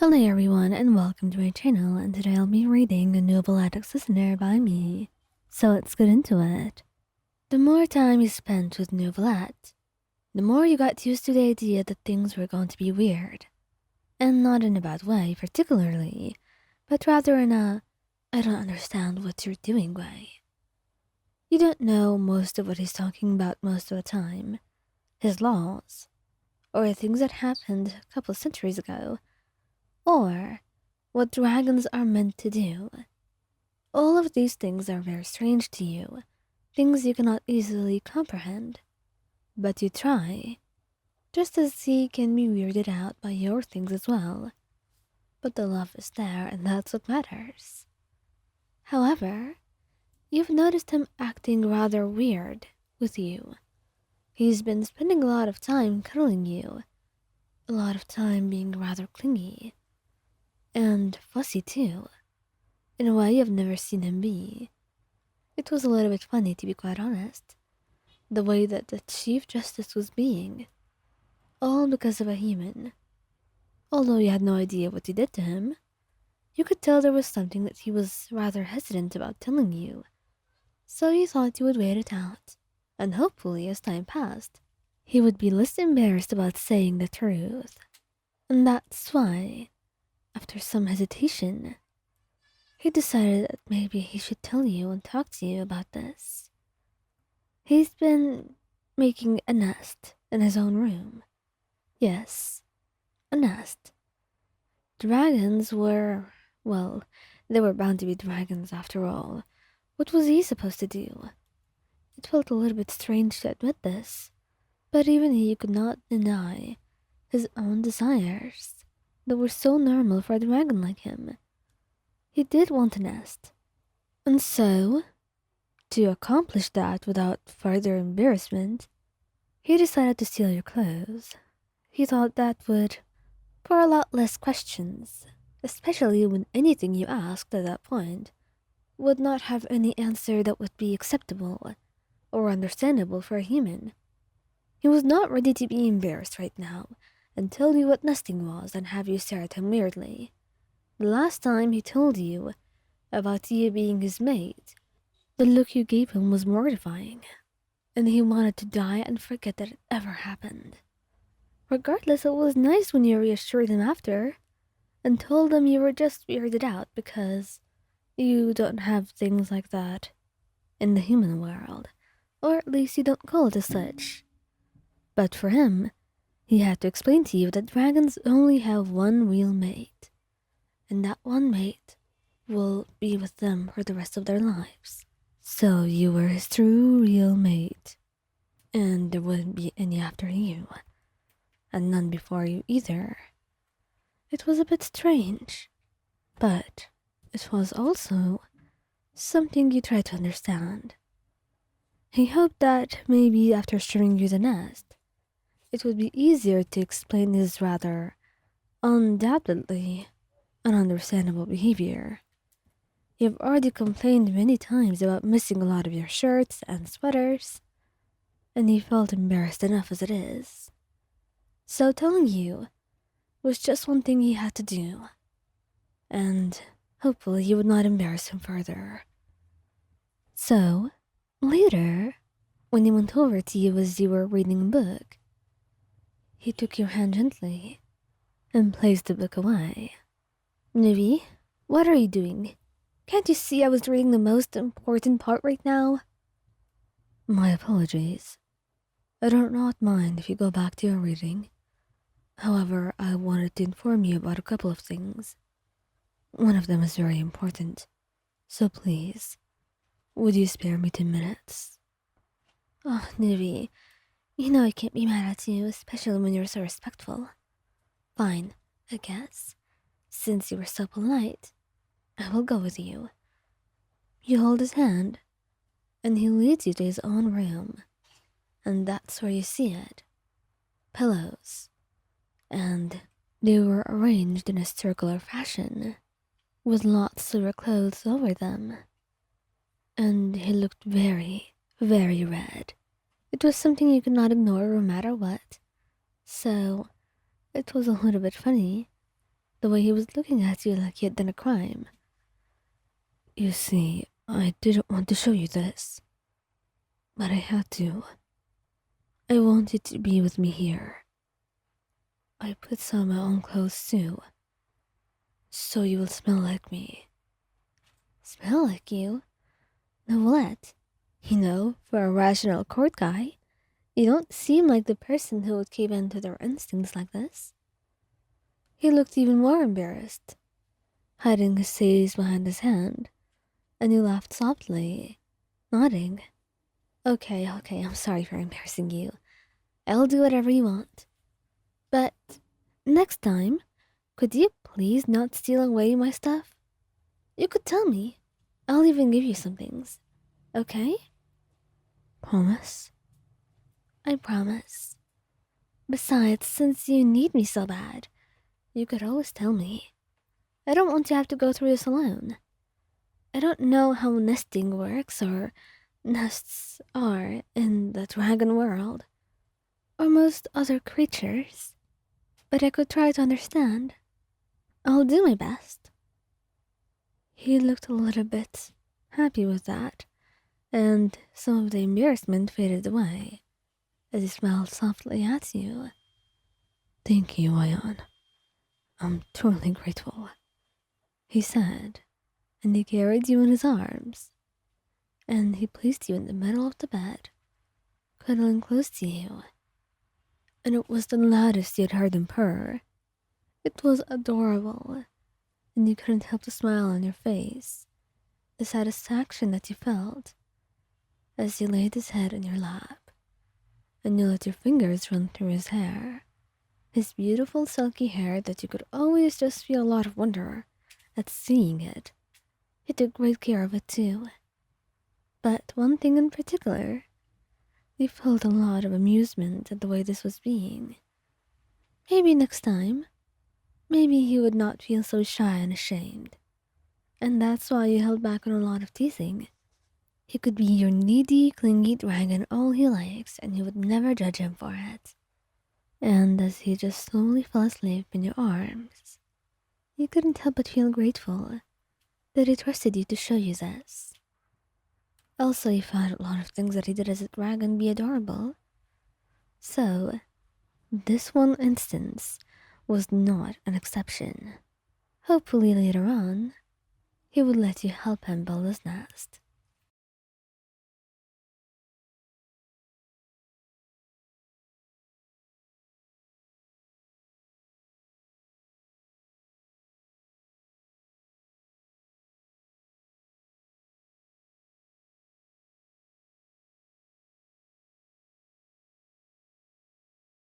Hello everyone and welcome to my channel, and today I'll be reading a Neuvillette Listener by me. So let's get into it. The more time you spent with Neuvillette, the more you got used to the idea that things were going to be weird. And not in a bad way particularly, but rather in a I don't understand what you're doing way. You don't know most of what he's talking about most of the time. His laws, or things that happened a couple centuries ago, or what dragons are meant to do. All of these things are very strange to you, things you cannot easily comprehend. But you try, just as he can be weirded out by your things as well. But the love is there, and that's what matters. However, you've noticed him acting rather weird with you. He's been spending a lot of time cuddling you, a lot of time being rather clingy, and fussy too, in a way I've never seen him be. It was a little bit funny, to be quite honest, the way that the Chief Justice was being, all because of a human. Although you had no idea what you did to him, you could tell there was something that he was rather hesitant about telling you, so you thought you would wait it out, and hopefully as time passed, he would be less embarrassed about saying the truth. And that's why, after some hesitation, he decided that maybe he should tell you and talk to you about this. He's been making a nest in his own room. Yes, a nest. Dragons were, well, they were bound to be dragons after all. What was he supposed to do? It felt a little bit strange to admit this, but even he could not deny his own desires that were so normal for a dragon like him. He did want a nest. And so, to accomplish that without further embarrassment, he decided to steal your clothes. He thought that would, for a lot less questions, especially when anything you asked at that point would not have any answer that would be acceptable or understandable for a human. He was not ready to be embarrassed right now and tell you what nesting was and have you stare at him weirdly. The last time he told you about you being his mate, the look you gave him was mortifying, and he wanted to die and forget that it ever happened. Regardless, it was nice when you reassured him after and told him you were just weirded out because you don't have things like that in the human world, or at least you don't call it as such. But for him, he had to explain to you that dragons only have one real mate, and that one mate will be with them for the rest of their lives. So you were his true real mate, and there wouldn't be any after you, and none before you either. It was a bit strange, but it was also something you tried to understand. He hoped that maybe after showing you the nest, it would be easier to explain his rather undoubtedly ununderstandable behavior. You've already complained many times about missing a lot of your shirts and sweaters, and he felt embarrassed enough as it is. So telling you was just one thing he had to do, and hopefully you would not embarrass him further. So, later, when he went over to you as you were reading a book, he took your hand gently and placed the book away. Nuvi, what are you doing? Can't you see I was reading the most important part right now? My apologies. I do not mind if you go back to your reading. However, I wanted to inform you about a couple of things. One of them is very important, so please, would you spare me 10 minutes? Oh, Nuvi, you know I can't be mad at you, especially when you're so respectful. Fine, I guess. Since you were so polite, I will go with you. You hold his hand, and he leads you to his own room, and that's where you see it. Pillows. And they were arranged in a circular fashion, with lots of your clothes over them. And he looked very, very red. It was something you could not ignore no matter what, so it was a little bit funny the way he was looking at you like he had done a crime. You see, I didn't want to show you this, but I had to. I wanted to be with me here. I put some of my own clothes too, so you will smell like me. Smell like you? Neuvillette. You know, for a rational court guy, you don't seem like the person who would cave into their instincts like this. He looked even more embarrassed, hiding his face behind his hand, and he laughed softly, nodding. Okay, I'm sorry for embarrassing you. I'll do whatever you want. But next time, could you please not steal away my stuff? You could tell me. I'll even give you some things. Okay? Promise? I promise. Besides, since you need me so bad, you could always tell me. I don't want to have to go through this alone. I don't know how nesting works or nests are in the dragon world, or most other creatures, but I could try to understand. I'll do my best. He looked a little bit happy with that, and some of the embarrassment faded away as he smiled softly at you. Thank you, Ayan. I'm truly grateful, he said, and he carried you in his arms, and he placed you in the middle of the bed, cuddling close to you. And it was the loudest you had heard him purr. It was adorable, and you couldn't help the smile on your face, the satisfaction that you felt as you laid his head on your lap, and you let your fingers run through his hair, his beautiful silky hair that you could always just feel a lot of wonder at seeing it. He took great care of it too. But one thing in particular, he felt a lot of amusement at the way this was being. Maybe next time, maybe he would not feel so shy and ashamed. And that's why you held back on a lot of teasing. He could be your needy, clingy dragon all he likes, and you would never judge him for it. And as he just slowly fell asleep in your arms, you couldn't help but feel grateful that he trusted you to show you this. Also, you found a lot of things that he did as a dragon be adorable. So, this one instance was not an exception. Hopefully later on, he would let you help him build his nest.